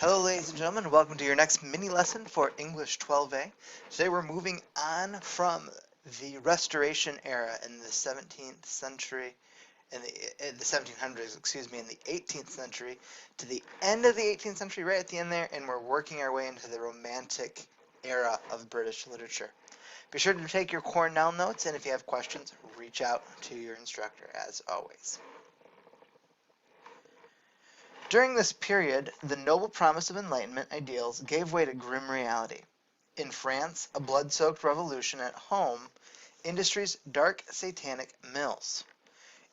Hello, ladies and gentlemen. Welcome to your next mini lesson for English 12A. Today we're moving on from the Restoration era in the 17th century, in the 1700s, in the 18th century, to the end of the 18th century, right at the end there, and we're working our way into the Romantic era of British literature. Be sure to take your Cornell notes, and if you have questions, reach out to your instructor, as always. During this period, the noble promise of Enlightenment ideals gave way to grim reality. In France, a blood-soaked revolution; at home, industry's dark satanic mills.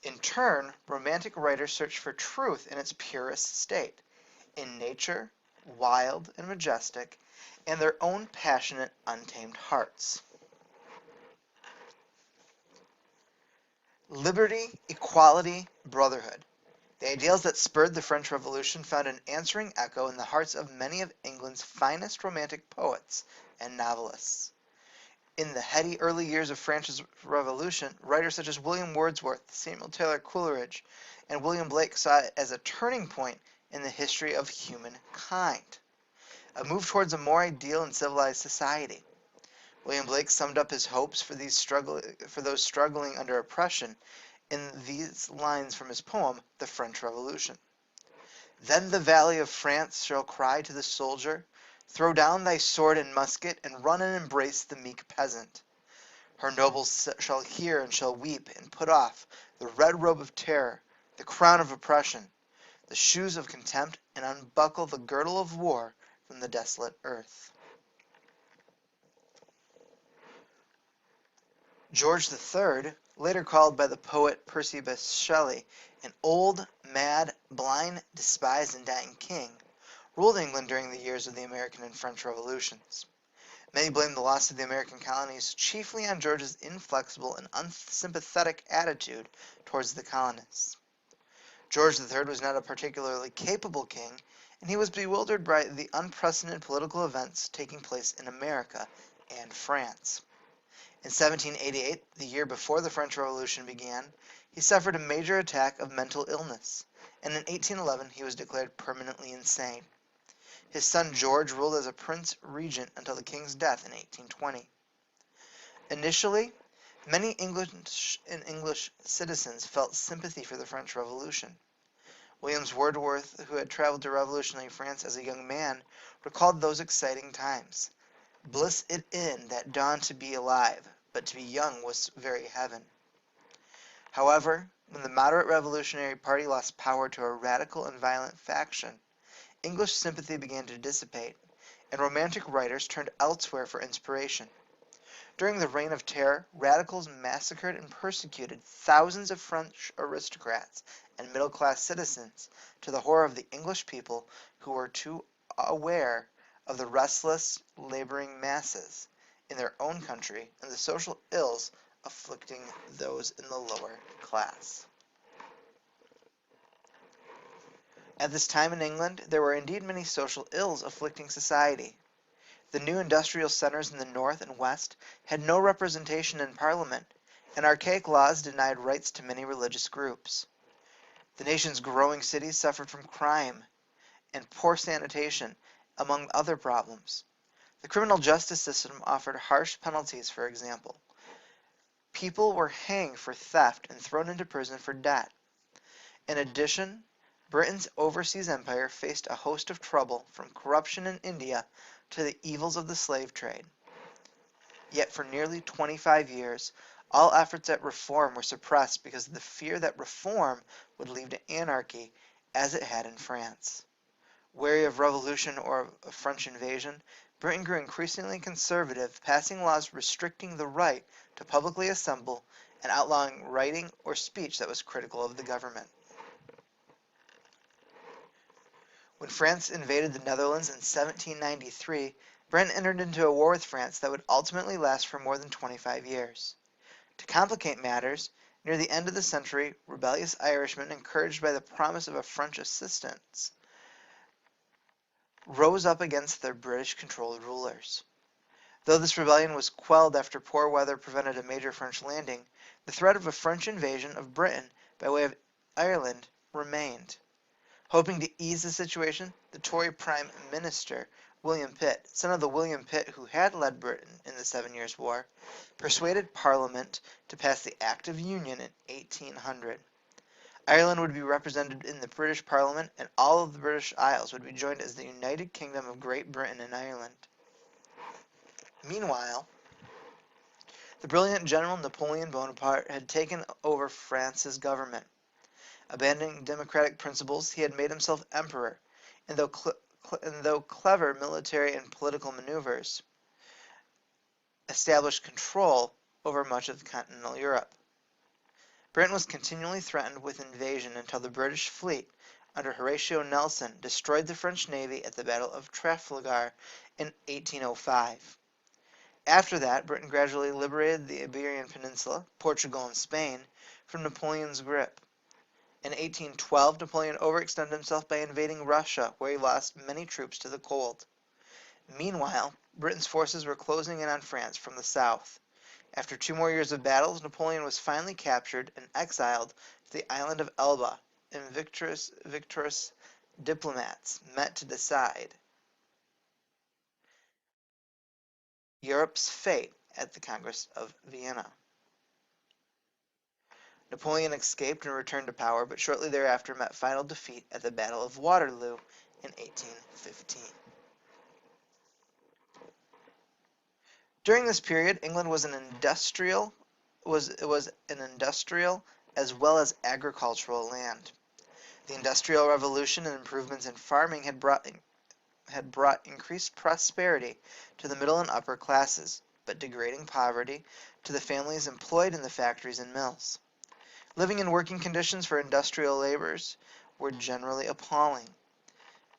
In turn, Romantic writers searched for truth in its purest state, in nature, wild and majestic, and their own passionate, untamed hearts. Liberty, equality, brotherhood. The ideals that spurred the French Revolution found an answering echo in the hearts of many of England's finest Romantic poets and novelists. In the heady early years of France's Revolution, writers such as William Wordsworth, Samuel Taylor Coleridge, and William Blake saw it as a turning point in the history of humankind, a move towards a more ideal and civilized society. William Blake summed up his hopes for those struggling under oppression in these lines from his poem, The French Revolution. Then the valley of France shall cry to the soldier, throw down thy sword and musket, and run and embrace the meek peasant. Her nobles shall hear and shall weep, and put off the red robe of terror, the crown of oppression, the shoes of contempt, and unbuckle the girdle of war from the desolate earth. George III, later called by the poet Percy Bysshe Shelley an old, mad, blind, despised, and dying king, ruled England during the years of the American and French Revolutions. Many blame the loss of the American colonies chiefly on George's inflexible and unsympathetic attitude towards the colonists. George III was not a particularly capable king, and he was bewildered by the unprecedented political events taking place in America and France. In 1788, the year before the French Revolution began, he suffered a major attack of mental illness, and in 1811 he was declared permanently insane. His son George ruled as a prince regent until the king's death in 1820. Initially, many English citizens felt sympathy for the French Revolution. William Wordsworth, who had traveled to revolutionary France as a young man, recalled those exciting times. Bliss it in that dawn to be alive, but to be young was very heaven. However, when the moderate revolutionary party lost power to a radical and violent faction, English sympathy began to dissipate, and Romantic writers turned elsewhere for inspiration. During the Reign of Terror, radicals massacred and persecuted thousands of French aristocrats and middle-class citizens, to the horror of the English people, who were too aware of the restless, laboring masses in their own country and the social ills afflicting those in the lower class. At this time in England, there were indeed many social ills afflicting society. The new industrial centers in the north and west had no representation in Parliament, and archaic laws denied rights to many religious groups. The nation's growing cities suffered from crime and poor sanitation, among other problems. The criminal justice system offered harsh penalties, for example. People were hanged for theft and thrown into prison for debt. In addition, Britain's overseas empire faced a host of trouble, from corruption in India to the evils of the slave trade. Yet for nearly 25 years, all efforts at reform were suppressed because of the fear that reform would lead to anarchy, as it had in France. Wary of revolution or of French invasion, Britain grew increasingly conservative, passing laws restricting the right to publicly assemble and outlawing writing or speech that was critical of the government. When France invaded the Netherlands in 1793, Britain entered into a war with France that would ultimately last for more than 25 years. To complicate matters, near the end of the century, rebellious Irishmen, encouraged by the promise of a French assistance, rose up against their British-controlled rulers. Though this rebellion was quelled after poor weather prevented a major French landing, the threat of a French invasion of Britain by way of Ireland remained. Hoping to ease the situation, the Tory Prime Minister, William Pitt, son of the William Pitt who had led Britain in the Seven Years' War, persuaded Parliament to pass the Act of Union in 1800. Ireland would be represented in the British Parliament, and all of the British Isles would be joined as the United Kingdom of Great Britain and Ireland. Meanwhile, the brilliant General Napoleon Bonaparte had taken over France's government. Abandoning democratic principles, he had made himself emperor, and though clever military and political maneuvers established control over much of continental Europe. Britain was continually threatened with invasion until the British fleet, under Horatio Nelson, destroyed the French navy at the Battle of Trafalgar in 1805. After that, Britain gradually liberated the Iberian Peninsula, Portugal, and Spain from Napoleon's grip. In 1812, Napoleon overextended himself by invading Russia, where he lost many troops to the cold. Meanwhile, Britain's forces were closing in on France from the south. After 2 more years of battles, Napoleon was finally captured and exiled to the island of Elba, and victorious diplomats met to decide Europe's fate at the Congress of Vienna. Napoleon escaped and returned to power, but shortly thereafter met final defeat at the Battle of Waterloo in 1815. During this period, England was an industrial as well as agricultural land. The Industrial Revolution and improvements in farming had brought increased prosperity to the middle and upper classes, but degrading poverty to the families employed in the factories and mills. Living and working conditions for industrial laborers were generally appalling.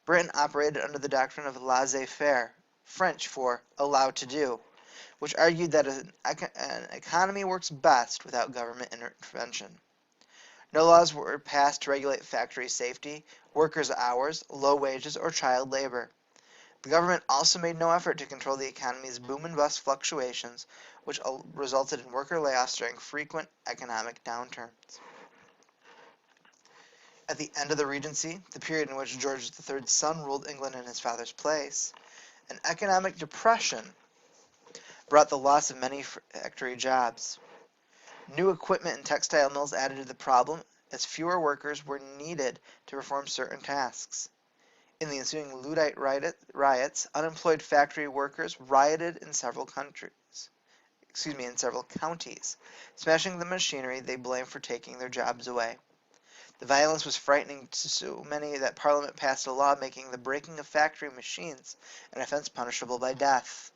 Britain operated under the doctrine of laissez-faire, French for "allowed to do," which argued that an economy works best without government intervention. No laws were passed to regulate factory safety, workers' hours, low wages, or child labor. The government also made no effort to control the economy's boom and bust fluctuations, which resulted in worker layoffs during frequent economic downturns. At the end of the Regency, the period in which George III's son ruled England in his father's place, an economic depression brought the loss of many factory jobs. New equipment and textile mills added to the problem, as fewer workers were needed to perform certain tasks. In the ensuing Luddite riots, unemployed factory workers rioted in several counties, smashing the machinery they blamed for taking their jobs away. The violence was frightening to so many that Parliament passed a law making the breaking of factory machines an offense punishable by death.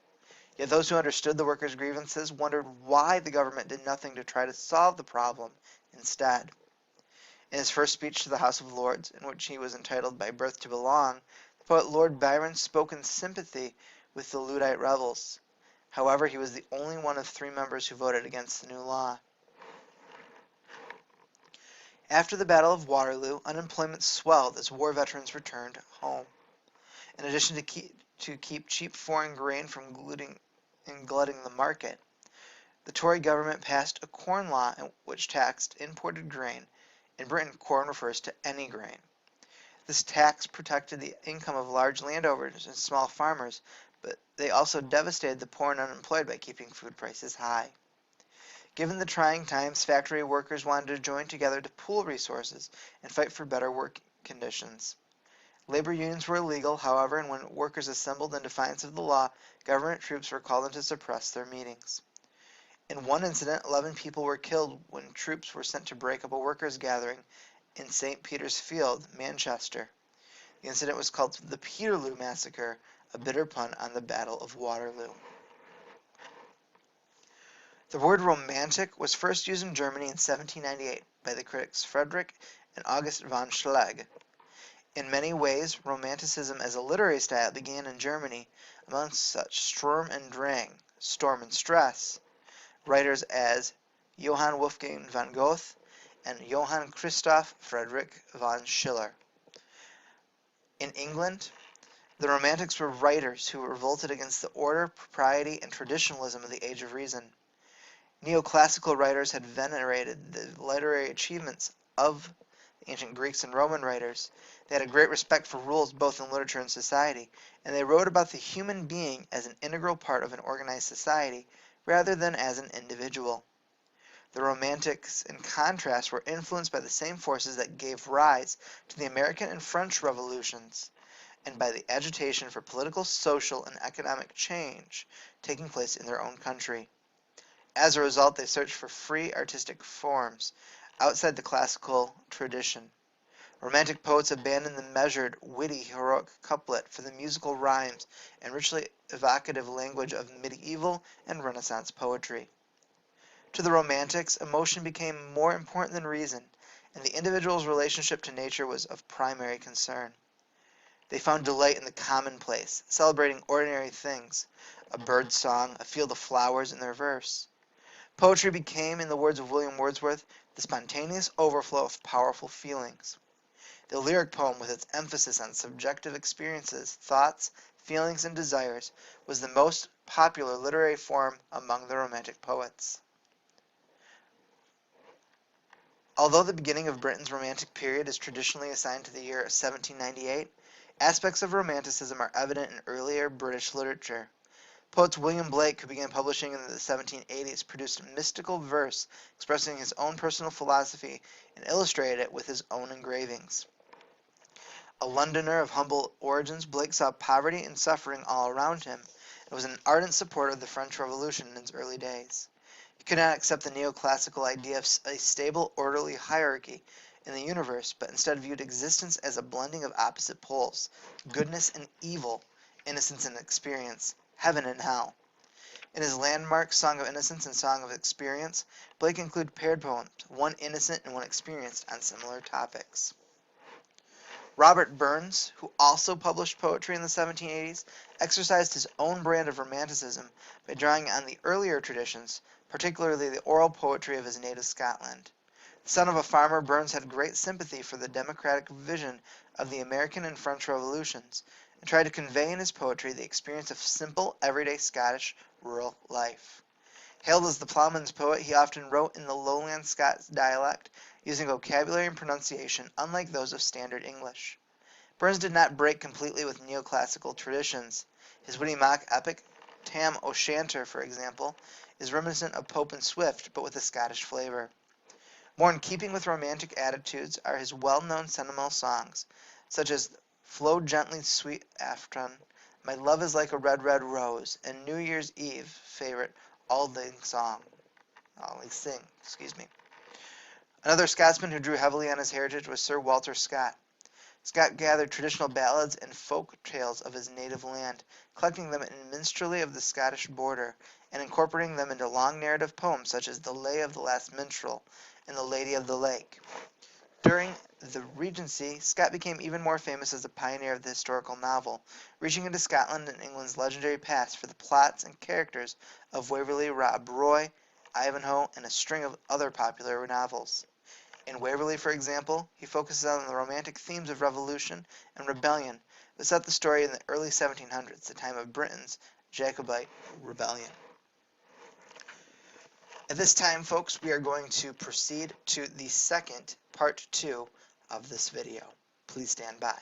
Yet those who understood the workers' grievances wondered why the government did nothing to try to solve the problem instead. In his first speech to the House of Lords, in which he was entitled by birth to belong, the poet Lord Byron spoke in sympathy with the Luddite rebels. However, he was the only one of 3 members who voted against the new law. After the Battle of Waterloo, unemployment swelled as war veterans returned home. In addition to keep cheap foreign grain from glutting the market, the Tory government passed a corn law which taxed imported grain. In Britain, corn refers to any grain. This tax protected the income of large landowners and small farmers, but they also devastated the poor and unemployed by keeping food prices high. Given the trying times, factory workers wanted to join together to pool resources and fight for better work conditions. Labor unions were illegal, however, and when workers assembled in defiance of the law, government troops were called in to suppress their meetings. In one incident, 11 people were killed when troops were sent to break up a workers' gathering in St. Peter's Field, Manchester. The incident was called the Peterloo Massacre, a bitter pun on the Battle of Waterloo. The word romantic was first used in Germany in 1798 by the critics Friedrich and August von Schlegel. In many ways, Romanticism as a literary style began in Germany among such Sturm and Drang, Storm and Stress, writers as Johann Wolfgang von Goethe and Johann Christoph Friedrich von Schiller. In England, the Romantics were writers who revolted against the order, propriety, and traditionalism of the Age of Reason. Neoclassical writers had venerated the literary achievements of the ancient Greeks and Roman writers. They had a great respect for rules both in literature and society, and they wrote about the human being as an integral part of an organized society rather than as an individual. The Romantics, in contrast, were influenced by the same forces that gave rise to the American and French revolutions, and by the agitation for political, social, and economic change taking place in their own country. As a result, they searched for free artistic forms outside the classical tradition. Romantic poets abandoned the measured, witty, heroic couplet for the musical rhymes and richly evocative language of medieval and Renaissance poetry. To the Romantics, emotion became more important than reason, and the individual's relationship to nature was of primary concern. They found delight in the commonplace, celebrating ordinary things, a bird's song, a field of flowers in their verse. Poetry became, in the words of William Wordsworth, the spontaneous overflow of powerful feelings. The lyric poem, with its emphasis on subjective experiences, thoughts, feelings, and desires, was the most popular literary form among the Romantic poets. Although the beginning of Britain's Romantic period is traditionally assigned to the year 1798, aspects of Romanticism are evident in earlier British literature. Poet William Blake, who began publishing in the 1780s, produced mystical verse expressing his own personal philosophy and illustrated it with his own engravings. A Londoner of humble origins, Blake saw poverty and suffering all around him and was an ardent supporter of the French Revolution in its early days. He could not accept the neoclassical idea of a stable, orderly hierarchy in the universe, but instead viewed existence as a blending of opposite poles, goodness and evil, innocence and experience, heaven and hell. In his landmark Song of Innocence and Song of Experience, Blake included paired poems, one innocent and one experienced, on similar topics. Robert Burns, who also published poetry in the 1780s, exercised his own brand of Romanticism by drawing on the earlier traditions, particularly the oral poetry of his native Scotland. The son of a farmer, Burns had great sympathy for the democratic vision of the American and French revolutions, and tried to convey in his poetry the experience of simple, everyday Scottish rural life. Hailed as the ploughman's poet, he often wrote in the lowland Scots dialect, using vocabulary and pronunciation unlike those of standard English. Burns did not break completely with neoclassical traditions. His witty mock epic, Tam O'Shanter, for example, is reminiscent of Pope and Swift, but with a Scottish flavor. More in keeping with romantic attitudes are his well-known sentimental songs, such as Flow Gently, Sweet Afton, My Love is Like a Red, Red Rose, and New Year's Eve favorite, Auld Lang Syne. Another Scotsman who drew heavily on his heritage was Sir Walter Scott. Scott gathered traditional ballads and folk tales of his native land, collecting them in minstrelsy of the Scottish border, and incorporating them into long narrative poems such as The Lay of the Last Minstrel and The Lady of the Lake. During the Regency, Scott became even more famous as a pioneer of the historical novel, reaching into Scotland and England's legendary past for the plots and characters of Waverley, Rob Roy, Ivanhoe, and a string of other popular novels. In Waverley, for example, he focuses on the romantic themes of revolution and rebellion, but set the story in the early 1700s, the time of Britain's Jacobite rebellion. At this time, folks, we are going to proceed to the second, part 2 of this video. Please stand by.